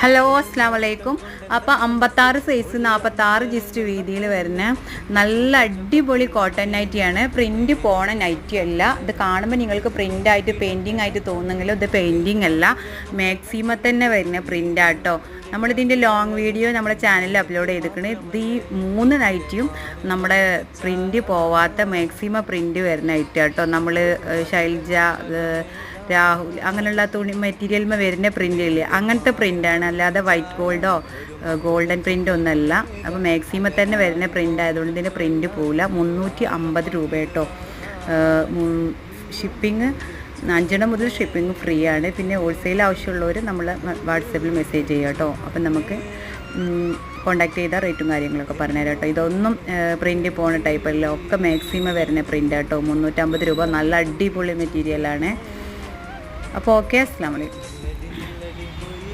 Hello അസ്സാം വലൈക്കും. അപ്പോൾ 56 സൈസ് 46 ജിസ്റ്റ് വീതിയിൽ വരുന്ന നല്ല അടിപൊളി കോട്ടൺ നൈറ്റിയാണ്. പ്രിൻറ്റ് പോണ നൈറ്റി അല്ല. ഇത് കാണുമ്പോൾ നിങ്ങൾക്ക് പ്രിൻ്റായിട്ട് പെയിൻറ്റിങ് ആയിട്ട് തോന്നുന്നെങ്കിലും ഇത് പെയിൻറ്റിങ് അല്ല, മാക്സിമം തന്നെ വരുന്ന പ്രിൻ്റാട്ടോ. നമ്മളിതിൻ്റെ ലോങ് വീഡിയോ നമ്മുടെ ചാനലിൽ അപ്ലോഡ് ചെയ്തിരിക്കണേ. ഇത് ഈ 3 നൈറ്റിയും നമ്മുടെ പ്രിൻറ്റ് പോവാത്ത മാക്സിമം പ്രിൻറ്റ് വരുന്ന നൈറ്റ് കേട്ടോ. നമ്മൾ ശൈലജ, രാഹുൽ അങ്ങനെയുള്ള തുണി മെറ്റീരിയലിൽ വരുന്ന പ്രിൻ്റ് ഇല്ലേ, അങ്ങനത്തെ പ്രിൻ്റാണ്, അല്ലാതെ വൈറ്റ് ഗോൾഡോ ഗോൾഡൻ പ്രിൻ്റ് ഒന്നുമല്ല. അപ്പോൾ മാക്സിമം തന്നെ വരുന്ന പ്രിൻ്റ് ആയതുകൊണ്ട് ഇതിൻ്റെ പ്രിൻ്റ് പോവില്ല. 350 രൂപ കേട്ടോ. ഷിപ്പിങ് 5 മുതൽ ഷിപ്പിംഗ് ഫ്രീ ആണ്. പിന്നെ ഹോൾസെയിൽ ആവശ്യമുള്ളവർ നമ്മൾ വാട്സപ്പിൽ മെസ്സേജ് ചെയ്യുക കേട്ടോ. അപ്പം നമുക്ക് കോൺടാക്ട് ചെയ്താൽ റേറ്റും കാര്യങ്ങളൊക്കെ പറഞ്ഞുതരാം കേട്ടോ. ഇതൊന്നും പ്രിൻ്റ് പോണ ടൈപ്പല്ല, ഒക്കെ മാക്സിമം വരുന്ന പ്രിൻ്റ് കേട്ടോ. 350 രൂപ. നല്ല അടിപൊളി മെറ്റീരിയലാണ്. അപ്പോൾ ഓക്കെ, അസ്സലാമു അലൈക്കും.